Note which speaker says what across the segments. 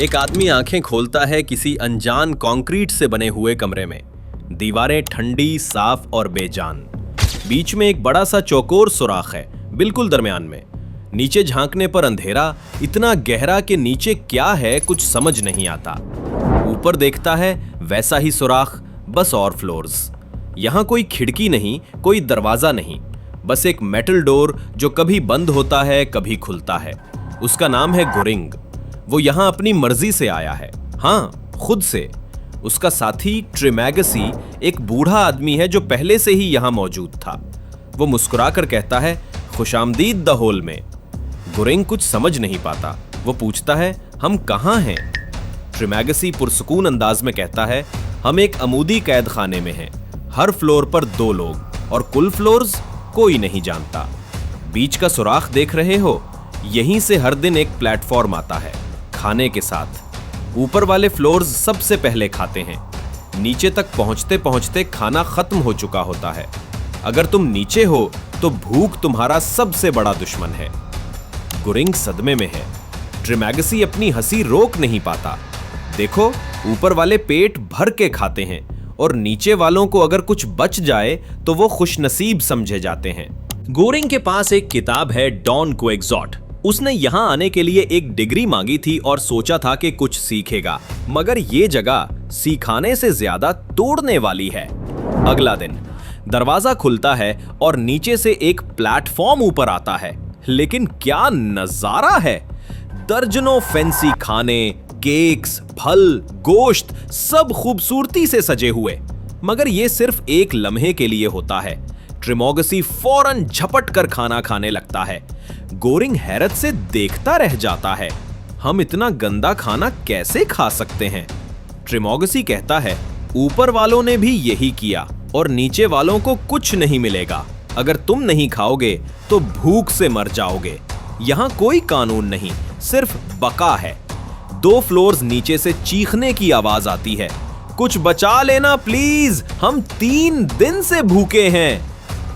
Speaker 1: एक आदमी आंखें खोलता है किसी अनजान कंक्रीट से बने हुए कमरे में। दीवारें ठंडी, साफ और बेजान। बीच में एक बड़ा सा चौकोर सुराख है, बिल्कुल दरमियान में। नीचे झांकने पर अंधेरा इतना गहरा कि नीचे क्या है कुछ समझ नहीं आता। ऊपर देखता है वैसा ही सुराख, बस और फ्लोर्स। यहां कोई खिड़की नहीं, कोई दरवाजा नहीं, बस एक मेटल डोर जो कभी बंद होता है कभी खुलता है। उसका नाम है गोरिंग। वो यहां अपनी मर्जी से आया है, हाँ, खुद से। उसका साथी ट्रिमैगसी एक बूढ़ा आदमी है जो पहले से ही यहां मौजूद था। वो मुस्कुराकर कहता है, खुशामदीद द होल में। गोरिंग कुछ समझ नहीं पाता। वो पूछता है, हम कहां हैं? ट्रिमैगसी पुरसुकून अंदाज में कहता है, हम एक अमूदी कैद खाने में हैं। हर फ्लोर पर 2 लोग और कुल फ्लोर्स कोई नहीं जानता। बीच का सुराख देख रहे हो? यहीं से हर दिन एक प्लेटफॉर्म आता है खाने के साथ। ऊपर वाले फ्लोर्स सबसे पहले खाते हैं। नीचे तक पहुंचते पहुंचते खाना खत्म हो चुका होता है। अगर तुम नीचे हो तो भूख तुम्हारा सबसे बड़ा दुश्मन है। गोरिंग सदमे में है। ट्रिमैगसी अपनी हंसी रोक नहीं पाता। देखो, ऊपर वाले पेट भर के खाते हैं और नीचे वालों को अगर कुछ बच जाए तो वो खुशनसीब समझे जाते हैं। गोरिंग के पास एक किताब है, डॉन क्विक्सॉट। उसने यहां आने के लिए एक डिग्री मांगी थी और सोचा था कि कुछ सीखेगा, मगर ये जगह सिखाने से ज्यादा तोड़ने वाली है। अगला दिन दरवाजा खुलता है और नीचे से एक प्लेटफॉर्म ऊपर आता है। लेकिन क्या नजारा है! दर्जनों फैंसी खाने, केक्स, फल, गोश्त, सब खूबसूरती से सजे हुए। मगर यह सिर्फ एक लम्हे के लिए होता है। ट्रिमैगसी फौरन झपट कर खाना खाने लगता है। गोरिंग हैरत से देखता रह जाता है। हम इतना गंदा खाना कैसे खा सकते हैं? ट्रिमैगसी कहता है, ऊपर वालों ने भी यही किया और नीचे वालों को कुछ नहीं मिलेगा। अगर तुम नहीं खाओगे तो भूख से मर जाओगे। यहां कोई कानून नहीं, सिर्फ बका है। 2 फ्लोर्स नीचे से चीखने की आवाज आती है, कुछ बचा लेना प्लीज, हम 3 दिन से भूखे हैं।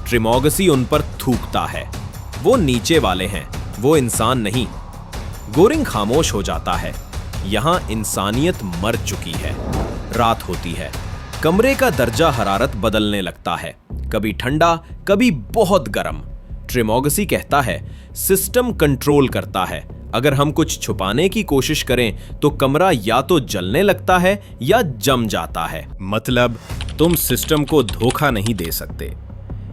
Speaker 1: ट्रिमैगसी उन पर थूकता है। वो नीचे वाले हैं, वो इंसान नहीं। गोरिंग खामोश हो जाता है। यहां इंसानियत मर चुकी है। रात होती है। कमरे का दर्जा हरारत बदलने लगता है, कभी ठंडा, कभी बहुत गर्म। ट्रिमैगसी कहता है, सिस्टम कंट्रोल करता है। अगर हम कुछ छुपाने की कोशिश करें तो कमरा या तो जलने लगता है या जम जाता है। मतलब तुम सिस्टम को धोखा नहीं दे सकते।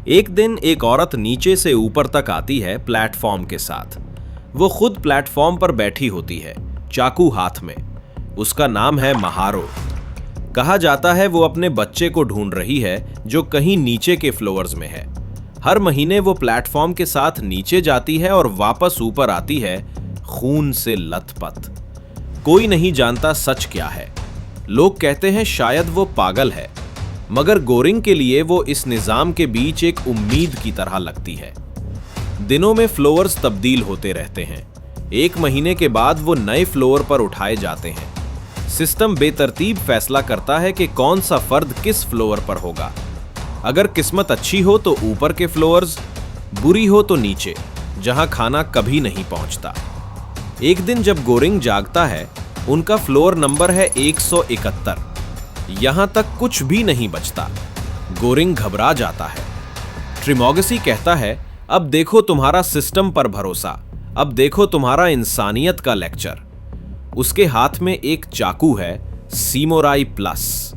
Speaker 1: एक दिन एक औरत नीचे से ऊपर तक आती है प्लेटफॉर्म के साथ। वो खुद प्लेटफॉर्म पर बैठी होती है, चाकू हाथ में। उसका नाम है महारो। कहा जाता है वो अपने बच्चे को ढूंढ रही है जो कहीं नीचे के फ्लोर्स में है। हर महीने वो प्लेटफॉर्म के साथ नीचे जाती है और वापस ऊपर आती है, खून से लथपथ। कोई नहीं जानता सच क्या है। लोग कहते हैं शायद वो पागल है, मगर गोरिंग के लिए वो इस निजाम के बीच एक उम्मीद की तरह लगती है। दिनों में फ्लोर्स तब्दील होते रहते हैं। 1 महीने के बाद वो नए फ्लोर पर उठाए जाते हैं। सिस्टम बेतरतीब फैसला करता है कि कौन सा फर्द किस फ्लोर पर होगा। अगर किस्मत अच्छी हो तो ऊपर के फ्लोर्स, बुरी हो तो नीचे, जहां खाना कभी नहीं पहुंचता। एक दिन जब गोरिंग जागता है, उनका फ्लोर नंबर है 171। यहां तक कुछ भी नहीं बचता। गोरिंग घबरा जाता है। ट्रिमैगसी कहता है, अब देखो तुम्हारा सिस्टम पर भरोसा, अब देखो तुम्हारा इंसानियत का लेक्चर। उसके हाथ में एक चाकू है, सीमोराई प्लस।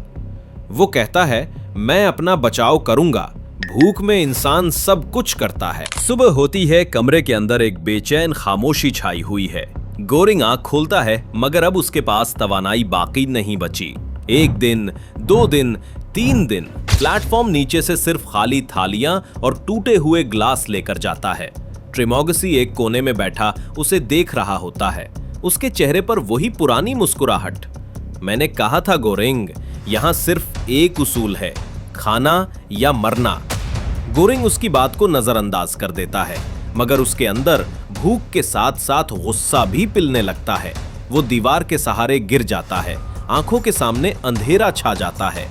Speaker 1: वो कहता है, मैं अपना बचाव करूंगा। भूख में इंसान सब कुछ करता है। सुबह होती है। कमरे के अंदर एक बेचैन खामोशी छाई हुई है। गोरिंग आंख खोलता है, मगर अब उसके पास तवानाई बाकी नहीं बची। 1 दिन, 2 दिन, 3 दिन प्लेटफॉर्म नीचे से सिर्फ खाली थालियां और टूटे हुए ग्लास लेकर जाता है। ट्रिमैगसी एक कोने में बैठा उसे देख रहा होता है। उसके चेहरे पर वही पुरानी मुस्कुराहट। मैंने कहा था गोरिंग, यहां सिर्फ एक उसूल है, खाना या मरना। गोरिंग उसकी बात को नजरअंदाज कर देता है, मगर उसके अंदर भूख के साथ साथ गुस्सा भी पिलने लगता है। वो दीवार के सहारे गिर जाता है। आंखों के सामने अंधेरा छा जाता है।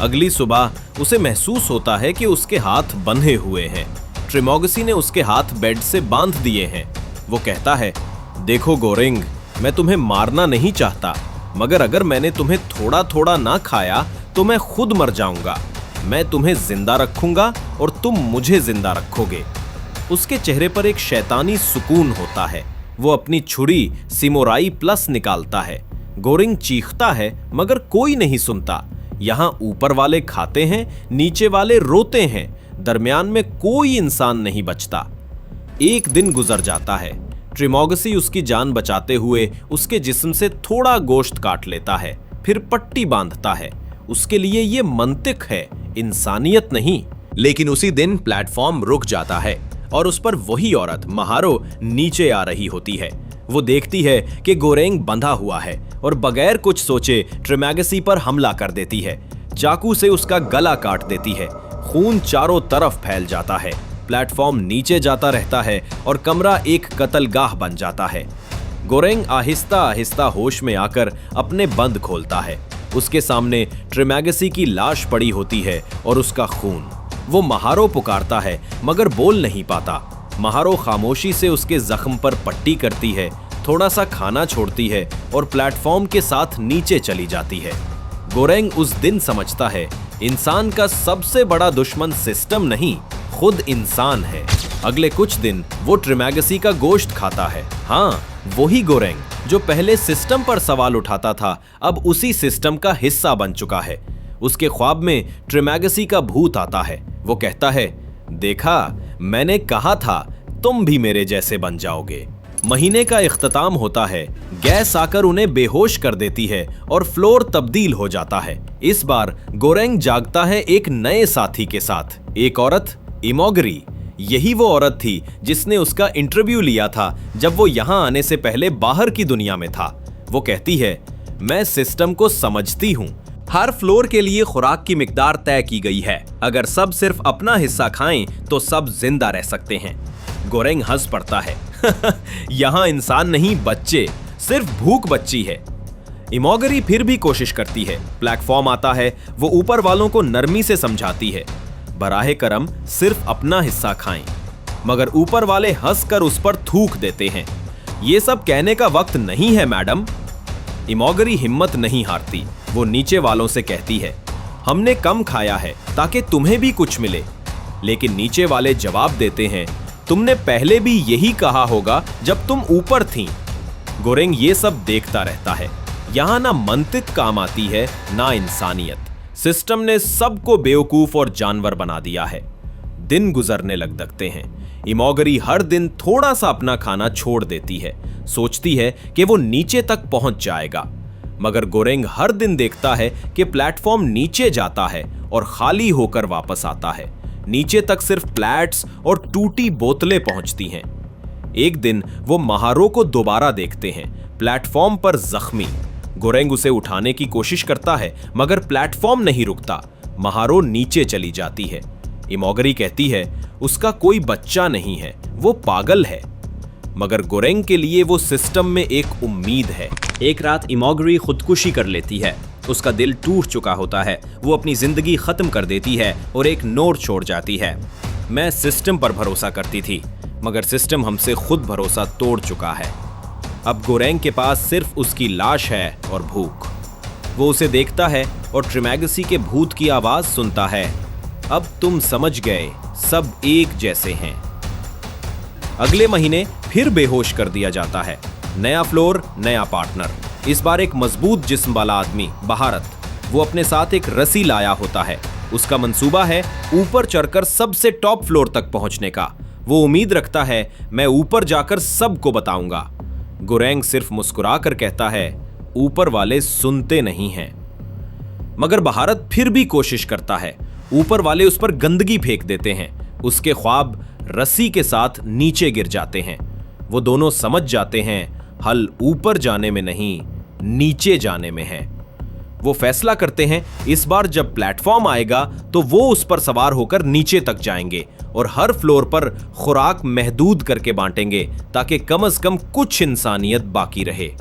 Speaker 1: अगली सुबह उसे महसूस होता है कि उसके हाथ बंधे हुए हैं। ट्रिमैगसी ने उसके हाथ बेड से बांध दिए हैं। वो कहता है, देखो गोरिंग, मैं तुम्हें मारना नहीं चाहता, मगर अगर मैंने तुम्हें थोड़ा थोड़ा ना खाया तो मैं खुद मर जाऊंगा। मैं तुम्हें जिंदा रखूंगा और तुम मुझे जिंदा रखोगे। उसके चेहरे पर एक शैतानी सुकून होता है। वो अपनी छुरी सिमोराई प्लस निकालता है। गोरेंग चीखता है मगर कोई नहीं सुनता। यहाँ ऊपर वाले खाते हैं, नीचे वाले रोते हैं, दरमियान में कोई इंसान नहीं बचता। एक दिन गुजर जाता है। ट्रिमोगसी उसकी जान बचाते हुए उसके जिस्म से थोड़ा गोश्त काट लेता है, फिर पट्टी बांधता है। उसके लिए ये मंतिक है, इंसानियत नहीं। लेकिन उसी दिन प्लेटफॉर्म रुक जाता है और उस पर वही औरत महारो नीचे आ रही होती है। वो देखती है कि गोरेंग बंधा हुआ है और बगैर कुछ सोचे ट्रिमोगसी पर हमला कर देती है। चाकू से उसका गला काट देती है। खून चारों तरफ फैल जाता है। प्लेटफॉर्म नीचे जाता रहता है और कमरा एक कत्लगाह बन जाता है। गोरेंग आहिस्ता आहिस्ता होश में आकर अपने बंद खोलता है। उसके सामने ट्रिमोगसी की लाश पड़ी होती है और उसका खून। वो महारो पुकारता है मगर बोल नहीं पाता। महारो खामोशी से उसके जख्म पर पट्टी करती है, थोड़ा सा खाना छोड़ती है और प्लेटफॉर्म के साथ नीचे चली जाती है। गोरेंग उस दिन समझता है इंसान का सबसे बड़ा दुश्मन सिस्टम नहीं, खुद इंसान है। अगले कुछ दिन वो ट्रिमोगसी का गोश्त खाता है। हाँ, वही गोरेंग जो पहले सिस्टम पर सवाल उठाता था, अब उसी सिस्टम का हिस्सा बन चुका है। उसके ख्वाब में ट्रिमोगसी का भूत आता है। वो कहता है, देखा, मैंने कहा था तुम भी मेरे जैसे बन जाओगे। महीने का इख्तिताम होता है। गैस आकर उन्हें बेहोश कर देती है और फ्लोर तब्दील हो जाता है। इस बार गोरेंग जागता है एक नए साथी के साथ, एक औरत, इमोगरी। यही वो औरत थी जिसने उसका इंटरव्यू लिया था जब वो यहां आने से पहले बाहर की दुनिया में था। वो कहती है, मैं सिस्टम को समझती हूं। हर फ्लोर के लिए खुराक की मिकदार तय की गई है। अगर सब सिर्फ अपना हिस्सा खाएं तो सब जिंदा रह सकते हैं। गोरेंग हंस पड़ता है। यहां इंसान नहीं, बच्चे, सिर्फ भूख बच्ची है। इमोगरी फिर भी कोशिश करती है। प्लेटफॉर्म आता है। वो ऊपर वालों को नरमी से समझाती है, बराहे करम सिर्फ अपना हिस्सा खाएं। मगर ऊपर वाले हंसकर उस पर थूक देते हैं। ये सब कहने का वक्त नहीं है मैडम। इमोगरी हिम्मत नहीं हारती। वो नीचे वालों से कहती है, हमने कम खाया है ताकि तुम्हें भी कुछ मिले। लेकिन नीचे वाले जवाब देते हैं, तुमने पहले भी यही कहा होगा जब तुम ऊपर थीं। गोरेंग ये सब देखता रहता है। यहां ना मंतिक काम आती है, ना इंसानियत। सिस्टम ने सबको बेवकूफ और जानवर बना दिया है। दिन गुजरने लगते हैं। इमोगरी हर दिन थोड़ा सा अपना खाना छोड़ देती है। सोचती है कि वो नीचे तक पहुंच जाएगा। मगर गोरेंग हर दिन देखता है कि प्लेटफॉर्म नीचे जाता है और खाली होकर वापस आता है। नीचे तक सिर्फ प्लेट्स और टूटी बोतलें पहुंचती हैं। एक दिन वो महारो को दोबारा देखते हैं, प्लेटफॉर्म पर जख्मी। गोरेंग उसे उठाने की कोशिश करता है मगर प्लेटफॉर्म नहीं रुकता। महारो नीचे चली जाती है। इमोगरी कहती है, उसका कोई बच्चा नहीं है, वो पागल है। मगर गोरेंग के लिए वो सिस्टम में एक उम्मीद है।
Speaker 2: एक रात इमोगरी खुदकुशी कर लेती है। उसका दिल टूट चुका होता है। वो अपनी जिंदगी खत्म कर देती है और एक नोट छोड़ जाती है, मैं सिस्टम पर भरोसा करती थी मगर सिस्टम हमसे खुद भरोसा तोड़ चुका है। अब गोरेंग के पास सिर्फ उसकी लाश है और भूख। वो उसे देखता है और ट्रिमोगसी के भूत की आवाज सुनता है, अब तुम समझ गए, सब एक जैसे हैं। अगले महीने फिर बेहोश कर दिया जाता है। नया फ्लोर, नया पार्टनर। इस बार एक मजबूत जिस्म वाला आदमी, बहारत। वो अपने साथ एक रस्सी लाया होता है। उसका मंसूबा है ऊपर चढ़कर सबसे टॉप फ्लोर तक पहुंचने का। वो उम्मीद रखता है, मैं ऊपर जाकर सबको बताऊंगा। गोरेंग सिर्फ मुस्कुरा कर कहता है, ऊपर वाले सुनते नहीं हैं। मगर बहारत फिर भी कोशिश करता है। ऊपर वाले उस पर गंदगी फेंक देते हैं। उसके ख्वाब रस्सी के साथ नीचे गिर जाते हैं। वो दोनों समझ जाते हैं, हल ऊपर जाने में नहीं, नीचे जाने में है। वो फैसला करते हैं, इस बार जब प्लेटफॉर्म आएगा तो वो उस पर सवार होकर नीचे तक जाएंगे और हर फ्लोर पर खुराक महदूद करके बांटेंगे ताकि कम से कम कुछ इंसानियत बाकी रहे।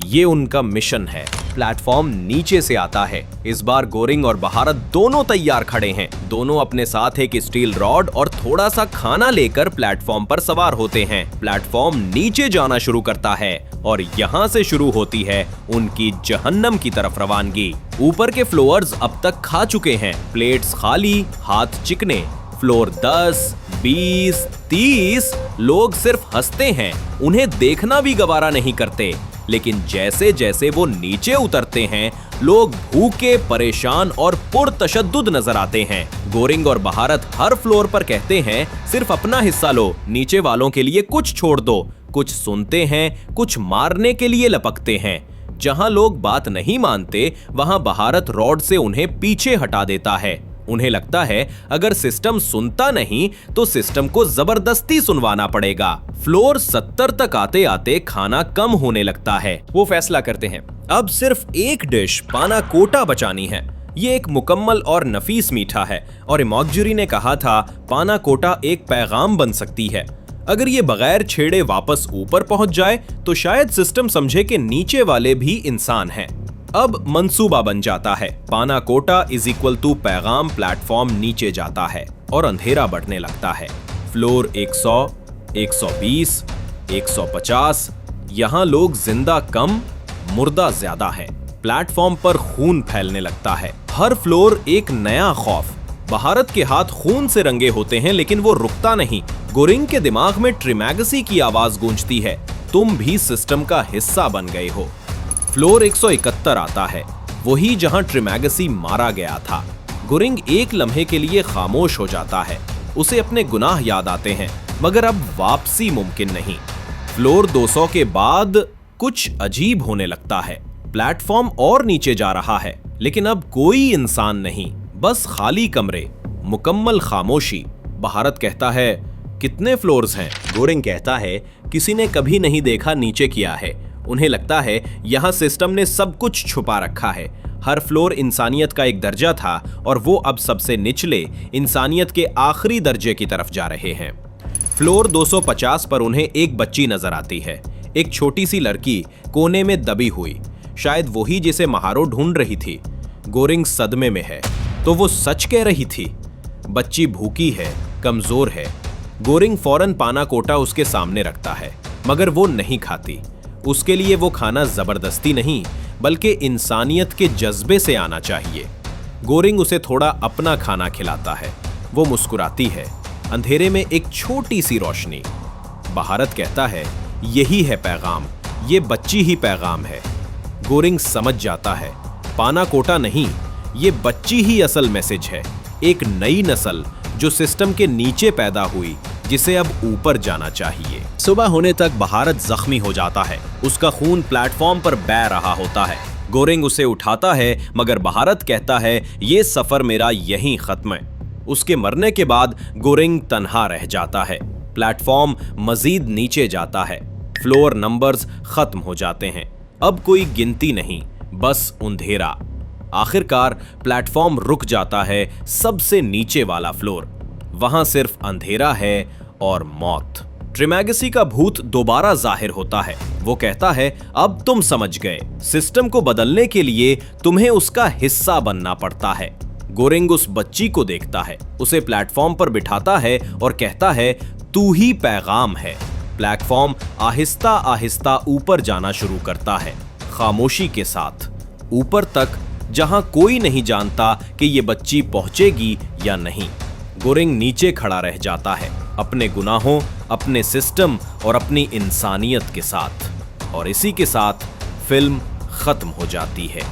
Speaker 2: ये उनका मिशन है।
Speaker 1: प्लेटफॉर्म नीचे से आता है। इस बार गोरिंग और बहारत दोनों तैयार खड़े हैं। दोनों अपने साथ एक स्टील रॉड और थोड़ा सा खाना लेकर प्लेटफॉर्म पर सवार होते हैं। प्लेटफॉर्म नीचे जाना शुरू करता है और यहाँ से शुरू होती है उनकी जहन्नम की तरफ रवानगी। ऊपर के फ्लोर्स अब तक खा चुके हैं, प्लेट्स खाली, हाथ चिकने। फ्लोर 10, 20, 30 लोग सिर्फ हंसते हैं, उन्हें देखना भी गवारा नहीं करते। लेकिन जैसे जैसे वो नीचे उतरते हैं, लोग भूखे, परेशान और पुरतशद्दुद नजर आते हैं। गोरिंग और बहारत हर फ्लोर पर कहते हैं, सिर्फ अपना हिस्सा लो, नीचे वालों के लिए कुछ छोड़ दो। कुछ सुनते हैं, कुछ मारने के लिए लपकते हैं। जहां लोग बात नहीं मानते, वहां बहारत रॉड से उन्हें पीछे हटा देता है। उन्हें लगता है अगर सिस्टम सुनता नहीं तो सिस्टम को जबरदस्ती सुनवाना पड़ेगा। फ्लोर 70 तक आते आते खाना कम होने लगता है। वो फैसला करते हैं अब सिर्फ एक डिश पाना कोटा बचानी है। ये एक मुकम्मल और नफीस मीठा है और इमॉग्जुरी ने कहा था पाना कोटा एक पैगाम बन सकती है। अगर ये बगैर छेड़े वापस ऊपर पहुंच जाए तो शायद सिस्टम समझे कि नीचे वाले भी इंसान हैं। अब मंसूबा बन जाता है। पाना कोटा = पैगाम। प्लेटफॉर्म नीचे जाता है और अंधेरा बढ़ने लगता है। फ्लोर 100, 120, 150, यहाँ लोग जिंदा कम, मुर्दा ज्यादा है। प्लेटफॉर्म पर खून फैलने लगता है। हर फ्लोर एक नया खौफ। बहारत के हाथ खून से रंगे होते हैं लेकिन वो रुकता नहीं। गोरिंग के दिमाग में ट्रिमैगसी की आवाज गूंजती है, तुम भी सिस्टम का हिस्सा बन गए हो। फ्लोर 171 आता है, वही जहां ट्रिमैगसी मारा गया था। गोरिंग एक लम्हे के लिए खामोश हो जाता है। उसे अपने गुनाह याद आते हैं, मगर अब वापसी मुमकिन नहीं। फ्लोर 200 के बाद कुछ अजीब होने लगता है। प्लेटफॉर्म और नीचे जा रहा है, लेकिन अब कोई इंसान नहीं, बस खाली कमरे, मुकम्मल खामोशी। बहारत कहता है, कितने फ्लोर्स हैं? गोरिंग कहता है, किसी ने कभी नहीं देखा नीचे किया है। उन्हें लगता है यहाँ सिस्टम ने सब कुछ छुपा रखा है। हर फ्लोर इंसानियत का एक दर्जा था और वो अब सबसे निचले इंसानियत के आखिरी दर्जे की तरफ जा रहे हैं। फ्लोर 250 पर उन्हें एक बच्ची नजर आती है, एक छोटी सी लड़की कोने में दबी हुई, शायद वही जिसे महारो ढूंढ रही थी। गोरिंग सदमे में है, तो वो सच कह रही थी। बच्ची भूखी है, कमजोर है। गोरिंग फौरन पाना कोटा उसके सामने रखता है, मगर वो नहीं खाती। उसके लिए वो खाना जबरदस्ती नहीं, बल्कि इंसानियत के जज्बे से आना चाहिए। गोरिंग उसे थोड़ा अपना खाना खिलाता है। वो मुस्कुराती है। अंधेरे में एक छोटी सी रोशनी। बहारत कहता है, यही है पैगाम, ये बच्ची ही पैगाम है। गोरिंग समझ जाता है, पाना कोटा नहीं, ये बच्ची ही असल मैसेज है। एक नई नस्ल जो सिस्टम के नीचे पैदा हुई, जिसे अब ऊपर जाना चाहिए। सुबह होने तक बहारत जख्मी हो जाता है। उसका खून प्लेटफॉर्म पर बह रहा होता है। गोरिंग उसे उठाता है, मगर बहारत कहता है, ये सफर मेरा यहीं खत्म है। उसके मरने के बाद गोरिंग तन्हा रह जाता है। प्लेटफॉर्म मजीद नीचे जाता है। फ्लोर नंबर्स खत्म हो जाते हैं। अब कोई गिनती नहीं, बस अंधेरा। आखिरकार प्लेटफॉर्म रुक जाता है, सबसे नीचे वाला फ्लोर। वहां सिर्फ अंधेरा है और मौत। ट्रिमैगसी का भूत दोबारा जाहिर होता है। वो कहता है, अब तुम समझ गए, सिस्टम को बदलने के लिए तुम्हें उसका हिस्सा बनना पड़ता है। गोरिंग उस बच्ची को देखता है, उसे प्लेटफॉर्म पर बिठाता है और कहता है, तू ही पैगाम है। प्लेटफॉर्म आहिस्ता आहिस्ता ऊपर जाना शुरू करता है, खामोशी के साथ, ऊपर तक, जहां कोई नहीं जानता कि ये बच्ची पहुंचेगी या नहीं। गोरिंग नीचे खड़ा रह जाता है, अपने गुनाहों, अपने सिस्टम और अपनी इंसानियत के साथ। और इसी के साथ फिल्म खत्म हो जाती है।